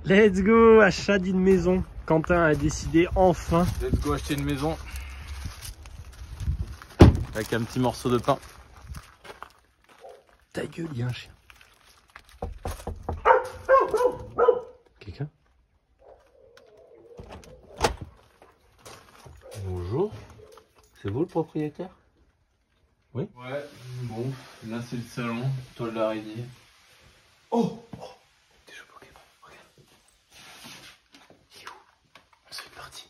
Let's go, achat d'une maison. Quentin a décidé enfin. Let's go acheter une maison. Avec un petit morceau de pain. Ta gueule, il y a un chien. Quelqu'un? Bonjour. C'est vous le propriétaire? Oui. Ouais, bon, là c'est le salon, toile d'araignée. Oh, Des jeux Pokémon, regarde. Il est où? On se fait une partie.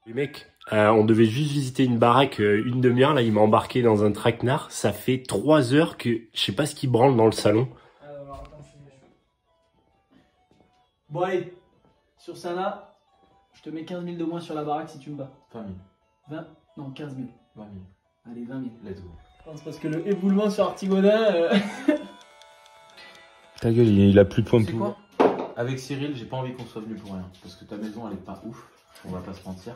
Les mecs, on devait juste visiter une baraque une demi-heure. Là, il m'a embarqué dans un traquenard. Ça fait 3 heures que je sais pas ce qui branle dans le salon. Alors, attends, je finis les cheveux. Bon, allez, sur ça là, je te mets 15 000 de moins sur la baraque si tu me bats. 20 000. 20? Non, 15 000. 20 000. Allez, 20 000. Let's go. C'est parce que le éboulement sur Artigonin. Ta gueule, il a plus de points de C'est pouvoir. quoi? Avec Cyril, j'ai pas envie qu'on soit venu pour rien. Parce que ta maison, elle est pas ouf. On va pas se mentir.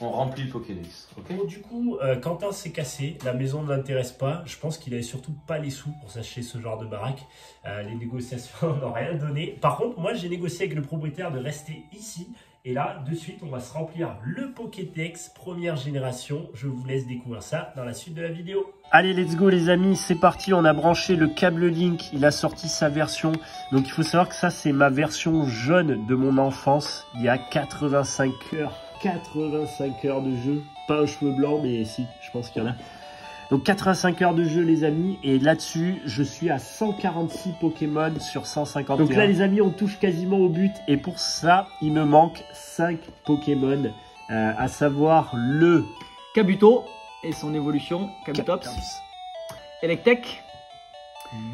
On remplit le Pokédex, ok? Bon, du coup, Quentin s'est cassé, la maison ne l'intéresse pas. Je pense qu'il avait surtout pas les sous pour s'acheter ce genre de baraque. Les négociations n'ont rien donné. Par contre, moi j'ai négocié avec le propriétaire de rester ici. Et là, de suite, on va se remplir le Pokédex première génération. Je vous laisse découvrir ça dans la suite de la vidéo. Allez, let's go les amis, c'est parti. On a branché le câble Link, il a sorti sa version. Donc il faut savoir que ça, c'est ma version jaune de mon enfance. Il y a 85 heures. 85 heures de jeu, pas aux cheveux blancs, mais si, je pense qu'il y en a. Donc 85 heures de jeu les amis, et là-dessus, je suis à 146 Pokémon sur 151. Donc là les amis, on touche quasiment au but, et pour ça, il me manque 5 Pokémon, à savoir le Kabuto et son évolution, Kabutops. Electek.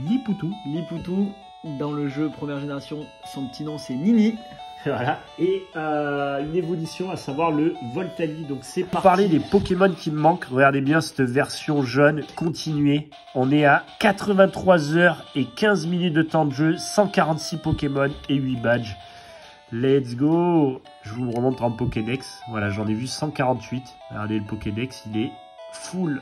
Lipoutou. Lipoutou. Dans le jeu première génération, son petit nom c'est Nini. Voilà, et une évolution, à savoir le Voltali. Donc c'est parti. Pour parler des Pokémon qui me manquent, regardez bien cette version jaune, continuez. On est à 83 heures et 15 minutes de temps de jeu, 146 Pokémon et 8 badges. Let's go. Je vous remonte en Pokédex. Voilà, j'en ai vu 148. Regardez le Pokédex, il est full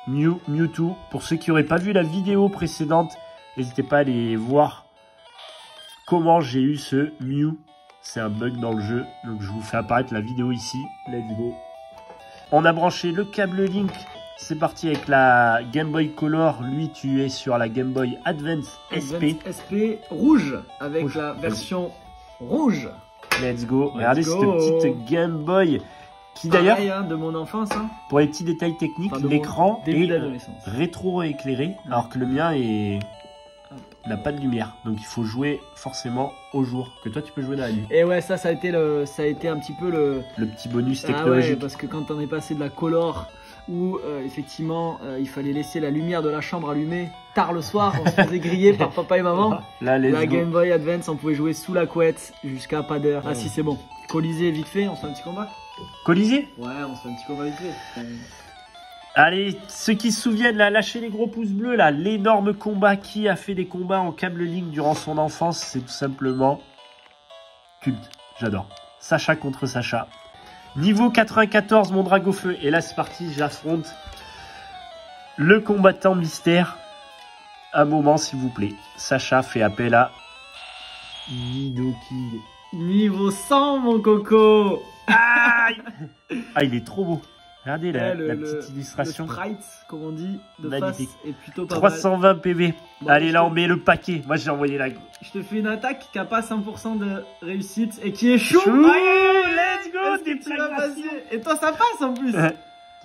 Mewtwo. Pour ceux qui n'auraient pas vu la vidéo précédente, n'hésitez pas à aller voir comment j'ai eu ce Mew. C'est un bug dans le jeu, donc je vous fais apparaître la vidéo ici. Let's go. On a branché le câble Link. C'est parti avec la Game Boy Color. Lui, tu es sur la Game Boy Advance SP. SP rouge, avec la version rouge. Let's go. Regardez cette petite Game Boy qui d'ailleurs, hein, de mon enfance. Hein. Pour les petits détails techniques, enfin, l'écran est d'adolescence. rétro-éclairé, alors que le mien n'a pas de lumière. Donc il faut jouer forcément au jour. Que toi tu peux jouer dans la nuit. Et ouais, ça a été un petit peu le petit bonus technologique. Ah ouais, parce que quand on est passé de la color où effectivement il fallait laisser la lumière de la chambre allumée tard le soir, on se faisait griller par papa et maman. Là, la Game Boy Advance, on pouvait jouer sous la couette jusqu'à pas d'heure. Ah si, c'est bon. Colisée vite fait, on se fait un petit combat. Colisée? Ouais, on se fait un petit combat vite fait. Allez, ceux qui se souviennent, là, lâchez les gros pouces bleus, là, l'énorme combat. Qui a fait des combats en câble Link durant son enfance? C'est tout simplement culte, j'adore. Sacha contre Sacha. Niveau 94, mon Dragofeu. Et là, c'est parti, j'affronte le combattant mystère. Un moment, s'il vous plaît. Sacha fait appel à Nidoking. Niveau 100, mon coco. Aïe. Ah, il est trop beau. Regardez la petite illustration. Le sprite, comme on dit, de magnifique. face est plutôt pas 320 mal. PV. Bon, allez, là, on met le paquet. Moi, j'ai envoyé la... Je te fais une attaque qui n'a pas 100% de réussite et qui est chaud. Let's go, déflagration. Et toi, ça passe en plus.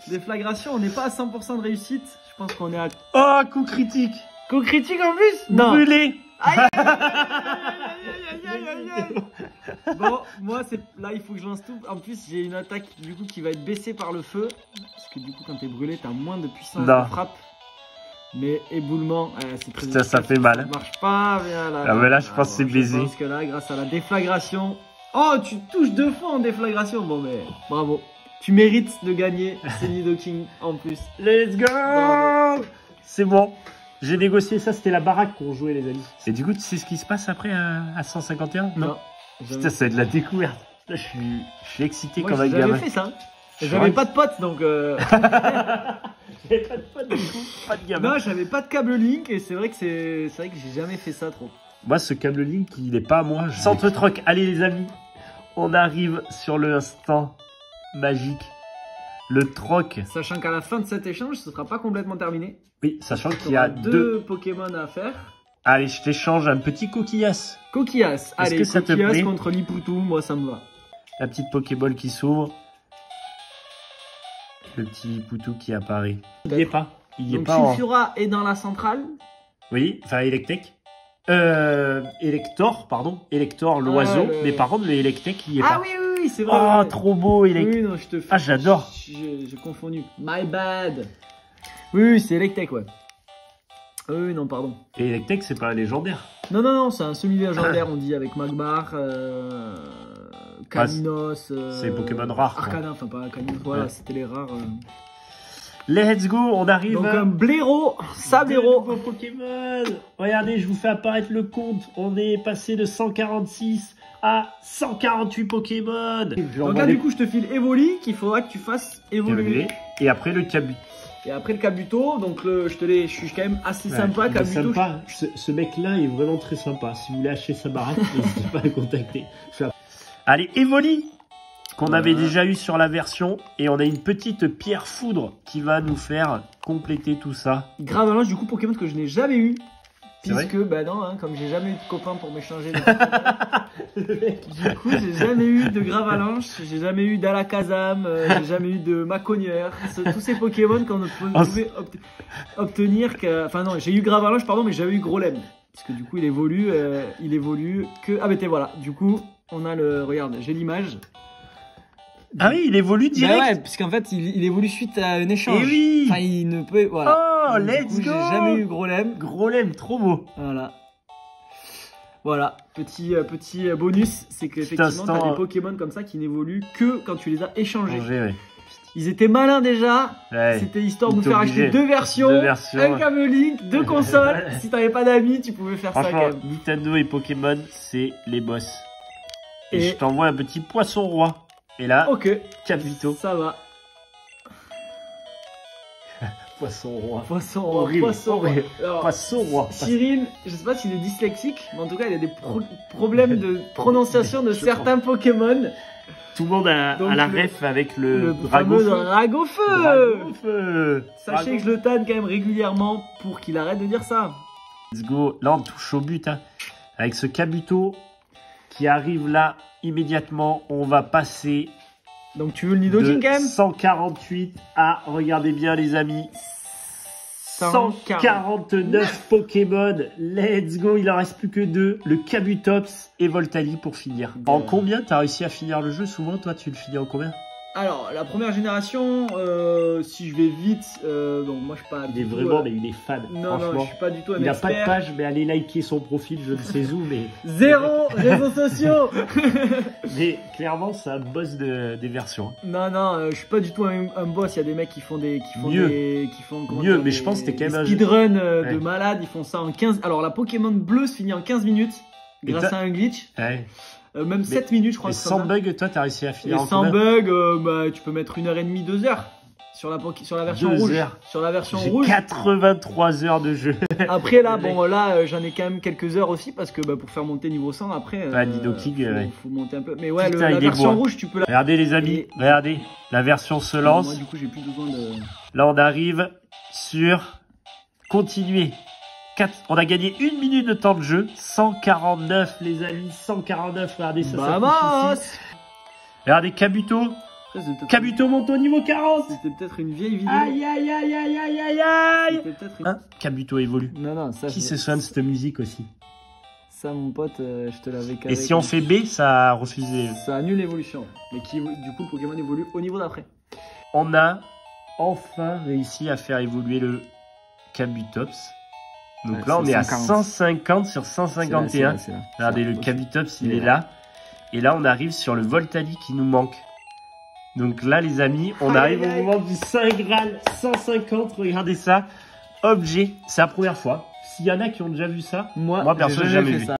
Déflagration, on n'est pas à 100% de réussite. Je pense qu'on est à... Oh, coup critique. Coup critique en plus? Non. Brûlé. Aïe. Bon, moi, là, il faut que je lance tout. En plus, j'ai une attaque du coup qui va être baissée par le feu. Parce que du coup, quand t'es brûlé, t'as moins de puissance de frappe. Mais éboulement, c'est très putain, ça fait mal. Ça marche pas, viens là. Ah, mais là, je pense que c'est baisé. Parce que là, grâce à la déflagration. Oh, tu touches 2 fois en déflagration. Bon, mais bravo. Tu mérites de gagner. C'est Nidoking en plus. Let's go. C'est bon. J'ai négocié ça, c'était la baraque qu'on jouait, les amis. Et du coup, tu sais ce qui se passe après à 151? Non. Putain, ça va être de la découverte. Là, je suis excité comme un gamin. J'ai fait ça. J'avais pas de potes donc. J'avais pas de potes, du coup, pas de gamin. Non, j'avais pas de câble Link et c'est vrai que j'ai jamais fait ça trop. Moi, ce câble Link, il est pas à moi. Centre troc. Allez, les amis, on arrive sur le instant magique. Le troc. Sachant qu'à la fin de cet échange, ce sera pas complètement terminé. Oui, sachant qu'il y a deux Pokémon à faire. Allez, je t'échange un petit coquillas. Coquillas. Allez, que ça te coquillas plaît contre Lipoutou, moi ça me va. La petite Pokéball qui s'ouvre. Le petit Poutou qui apparaît. Il y est pas. Il y est Donc pas. Chufura est dans la centrale. Oui, enfin Electek. Elector, pardon. Elector, l'oiseau. Mais par contre, le Electek, il y est pas. Ah oui, oui, oui, c'est vrai. Oh, ouais. trop beau, Electek. Oui, non, je te fais. Ah, j'adore. J'ai confondu. My bad. Oui, oui, c'est Electek, ouais. Oui, non, pardon. Et Electek, c'est pas légendaire. Non, non, non, c'est un semi-légendaire, on dit, avec Magmar, Kalinos. C'est Pokémon rare. Arcana, enfin pas Kalinos, voilà, Ouais. c'était les rares. Let's go, on arrive. Donc un blaireau, Sablero. Nouveau Pokémon. Regardez, je vous fais apparaître le compte. On est passé de 146 à 148 Pokémon. Donc là, du coup, je te file Evoli, qu'il faudra que tu fasses évoluer. Et après le Kabuto. Et après le Kabuto, donc je suis quand même assez sympa. Il est Kabuto, sympa. Ce mec-là est vraiment très sympa. Si vous voulez acheter sa baraque, n'hésitez pas à le contacter. Allez, Evoli, qu'on avait déjà eu sur la version. Et on a une petite pierre foudre qui va nous faire compléter tout ça. Gravelanche, du coup, Pokémon que je n'ai jamais eu. C'est vrai Puisque, bah non, hein, comme j'ai jamais eu de copain pour m'échanger de du coup, j'ai jamais eu de Gravalanche, j'ai jamais eu d'Alakazam, j'ai jamais eu de Maconière. Tous ces Pokémon qu'on pouvait obtenir. Enfin, non, j'ai eu Gravalanche, pardon, mais j'avais eu Grolem. Parce que du coup, il évolue que. Ah, mais t'es voilà. Du coup, on a le. Regarde, j'ai l'image. Ah oui, il évolue direct. Bah ouais, puisqu'en fait, il évolue suite à un échange. Et oui. Enfin, il ne peut. Voilà. Oh, Donc, let's du coup, go. J'ai jamais eu Grolem. Grolem, trop beau. Voilà. Voilà, petit bonus, c'est qu'effectivement, tu as des Pokémon comme ça qui n'évoluent que quand tu les as échangés. Ouais. Ils étaient malins déjà, Ouais. c'était histoire de nous faire acheter deux versions, un câble Link, deux consoles. Si t'avais pas d'amis, tu pouvais faire ça quand Franchement, même. Nintendo et Pokémon, c'est les boss. Et Et- je t'envoie un petit poisson roi. Et là, Ok, Kabuto. ça va. Poisson roi. Poisson Horrible, roi, poisson roi. horrible. Alors, Poisson roi. Cyril, je sais pas s'il est dyslexique, mais en tout cas, il a des problèmes de prononciation de Je certains Pokémon. Tout le monde a Donc, la le- ref avec Le le fameux Dragofeu. Dragofeu. Dragofeu. Sachez que je le tanne quand même régulièrement pour qu'il arrête de dire ça. Let's go. Là, on touche au but. Hein. Avec ce Kabuto qui arrive là immédiatement, on va passer Donc tu veux le Nidoking de quand même 148 à, regardez bien les amis, 149 149 Pokémon. Let's go, il en reste plus que deux. Le Kabutops et Voltali pour finir. En combien t'as réussi à finir le jeu? Souvent, toi, tu le finis en combien? Alors, la première génération, si je vais vite, donc moi je suis pas Il est du tout, vraiment, mais il est fan. non, franchement. je suis pas du tout un Il n'a expert. pas de page, mais allez liker son profil, je ne sais où, mais... Zéro réseaux sociaux. Mais clairement, c'est un boss des versions. Non, je suis pas du tout un boss. Il y a des mecs qui font Mieux. comment Mieux, dire, mais je pense que t'es quand même un jeu. speedrun Ouais. de malade. Ils font ça en 15. Alors la Pokémon bleue se finit en 15 minutes Et grâce à un glitch. Ouais. Même 7 minutes, je crois. Et c'est comme sans ça. bug, toi, t'as réussi à Et finir en sans combien? bug, bah, tu peux mettre 1h30, 2 heures sur la version 2 rouge. heures. Sur la version J'ai rouge. 83 heures de jeu. Après là, bon là, j'en ai quand même quelques heures aussi parce que bah, pour faire monter niveau 100 après, Nidoking, ouais. faut monter un peu. Mais ouais, Putain, la il est version beau. rouge, tu peux la. Regardez les amis, regardez. La version se lance. Moi du coup, j'ai plus besoin de. Là, on arrive sur continuer. On a gagné 1 minute de temps de jeu. 149 les amis, 149. Regardez ça, ça Vamos. ici. Regardez Kabuto. Kabuto monte au niveau 40. C'était peut-être une vieille vidéo. Aïe aïe aïe aïe aïe aïe aïe. C'était peut-être une. Hein, Kabuto évolue. Non, ça. Qui se soigne de cette musique aussi? Ça, mon pote, je te l'avais Et si on fait B, ça a refusé. Ça annule l'évolution. Mais qui, du coup, le Pokémon évolue au niveau d'après. On a enfin réussi à faire évoluer le Kabutops. Donc Ouais, là, on est à 150. 150 sur 151. Regardez, le Kabutops, il est là. Et là, on arrive sur le Voltali qui nous manque. Donc là, les amis, on arrive au moment du Saint Graal 150. Regardez ça. Objet, c'est la première fois. S'il y en a qui ont déjà vu ça, moi perso, j'ai jamais vu. Ça.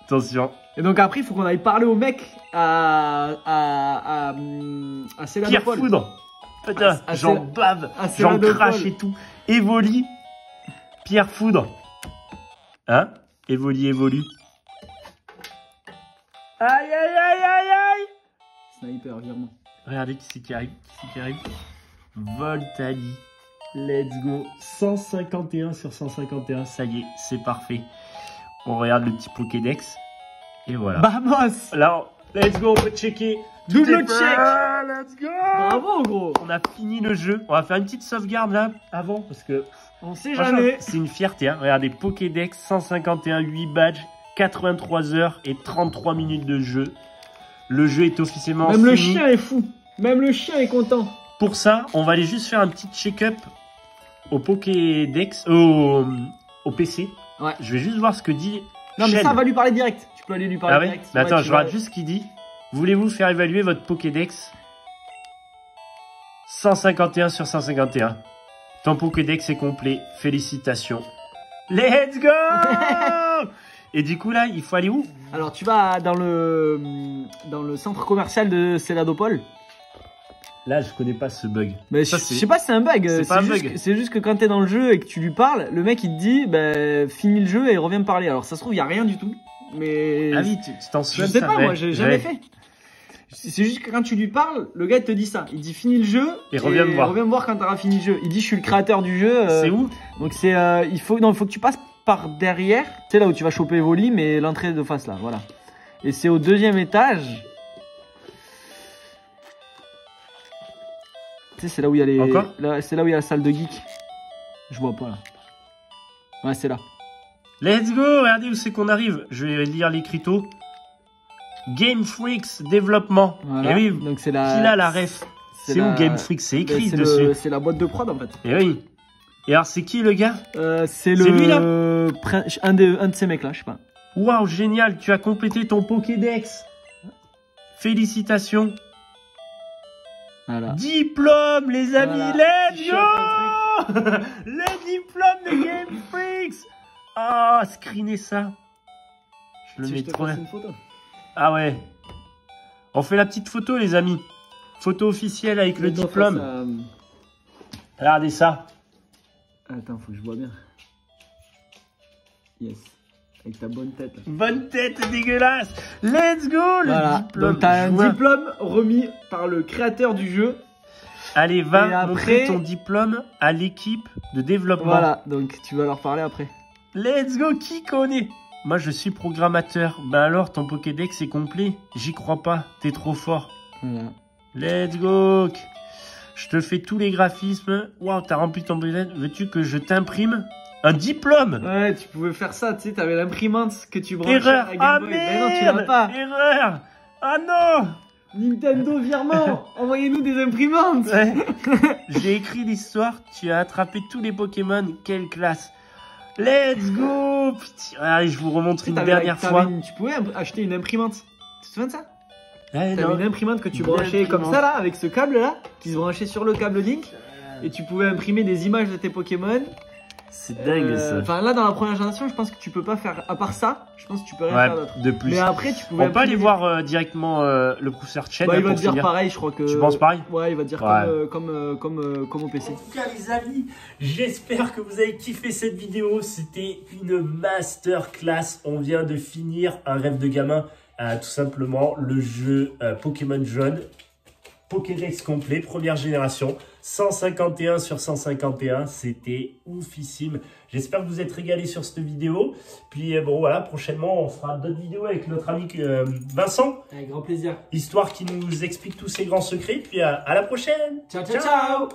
Attention. Et donc après, il faut qu'on aille parler au mec à Pierre Céladopol. Foudre. Putain, j'en bave, à j'en Céladopol. crache et tout. Évoli. Pierre Foudre. Hein? Évolue. Aïe, aïe, aïe, aïe, aïe. Sniper, virement. Regardez qui c'est qui arrive. Voltali. Let's go. 151 sur 151. Ça y est, c'est parfait. On regarde le petit Pokédex. Et voilà. Vamos. Là, let's go, on peut checker. Double check. Let's go. Bravo, gros. On a fini le jeu. On va faire une petite sauvegarde là, avant, parce que On sait franchement, jamais. c'est une fierté. Hein. Regardez, Pokédex, 151, 8 badges, 83 heures et 33 minutes de jeu. Le jeu est officiellement Même fini. le chien est fou. Même le chien est content. Pour ça, on va aller juste faire un petit check-up au Pokédex, au PC. Ouais. Je vais juste voir ce que dit Non, mais Shen. ça, va lui parler direct. Tu peux aller lui parler Ah ouais. direct. Mais attends, Ouais, je tu vas- regarde juste ce qu'il dit. Voulez-vous faire évaluer votre Pokédex 151 sur 151. Ton Pokédex est complet. Félicitations. Let's go. Et du coup, là, il faut aller où? Alors, tu vas dans le centre commercial de Céladopol. Là, je connais pas ce bug. Mais Ça, je c'est- sais pas si c'est un bug. c'est pas un juste bug. que- C'est juste que quand t'es dans le jeu et que tu lui parles, le mec il te dit bah, finis le jeu et reviens me parler. Alors ça se trouve, il y a rien du tout. Mais Ah oui, tu t'en je souviens de sais ça, pas, ouais. moi j'ai jamais Ouais. fait. C'est juste que quand tu lui parles, le gars il te dit ça. Il dit finis le jeu Et reviens me voir. Reviens me voir quand t'auras fini le jeu. Il dit je suis le créateur du jeu. C'est où? Donc c'est il faut que tu passes par derrière. C'est là où tu vas choper Evoli, mais l'entrée de face là, voilà. Et c'est au 2e étage. Tu sais, c'est là où il y a les. Encore là, c'est là où il y a la salle de geek. Je vois pas là. Ouais, c'est là. Let's go. Regardez où c'est qu'on arrive. Je vais lire l'écriteau. Game Freaks développement. Voilà. Et oui, Donc c'est qui la. a la ref? C'est la- où Game Freaks? C'est écrit c'est dessus. c'est la boîte de prod en fait. Et oui. Et alors, c'est qui le gars? C'est lui, là un de ces mecs là, je sais pas. Waouh, génial, tu as complété ton Pokédex. Félicitations. Voilà. Diplôme, les amis, Voilà. let's Tu go. Le diplôme de Game Freaks. Ah, screenez ça. Je le Si mets je te trop passe bien. une photo. Ah ouais. On fait la petite photo, les amis. Photo officielle avec le Mets-toi diplôme. face Regardez ça. Attends, faut que je vois bien. Yes. Avec ta bonne tête. Là. Bonne tête dégueulasse. Let's go, le Voilà. diplôme. Donc t'as un Joint. diplôme remis par le créateur du jeu. Allez, va Et après- montrer ton diplôme à l'équipe de développement. Voilà. Donc tu vas leur parler après. Let's go, qui connaît? Moi, je suis programmateur. Ben alors, ton Pokédex est complet? J'y crois pas, t'es trop fort. Voilà. Let's go. Je te fais tous les graphismes. Waouh, t'as rempli ton Pokédex. Veux-tu que je t'imprime un diplôme? Ouais, tu pouvais faire ça. Tu sais, t'avais l'imprimante que tu branchais Erreur. à Game Ah Boy. merde. Mais non, tu l'as pas. Erreur. Ah non. Nintendo virement. Envoyez-nous des imprimantes. Ouais. J'ai écrit l'histoire. Tu as attrapé tous les Pokémon. Quelle classe. Let's go. Putain. Allez, je vous remontre une dernière fois. Tu pouvais acheter une imprimante. Tu te souviens de ça? Ouais, T'avais non. une imprimante que tu Une branchais comme imprimante. ça là, avec ce câble là, qui se branchait sur le câble Link. Et tu pouvais imprimer des images de tes Pokémon. C'est dingue ça. Enfin là dans la première génération, je pense que tu peux pas faire, à part ça, je pense que tu peux rien Ouais, faire d'autre. de plus. Mais après tu pouvais On peut aller imprimer- voir directement le professeur Chen. Bah, hein, il va pour te dire finir. pareil, je crois que. Tu penses pareil? Ouais, il va te dire Ouais. comme au PC. En tout cas, les amis, j'espère que vous avez kiffé cette vidéo. C'était une masterclass. On vient de finir un rêve de gamin. Tout simplement, le jeu Pokémon jaune. Pokédex complet, première génération. 151 sur 151. C'était oufissime. J'espère que vous êtes régalés sur cette vidéo. Puis bon, voilà, prochainement, on fera d'autres vidéos avec notre ami Vincent. Avec grand plaisir. Histoire qui nous explique tous ses grands secrets. Puis à la prochaine. Ciao, ciao, ciao.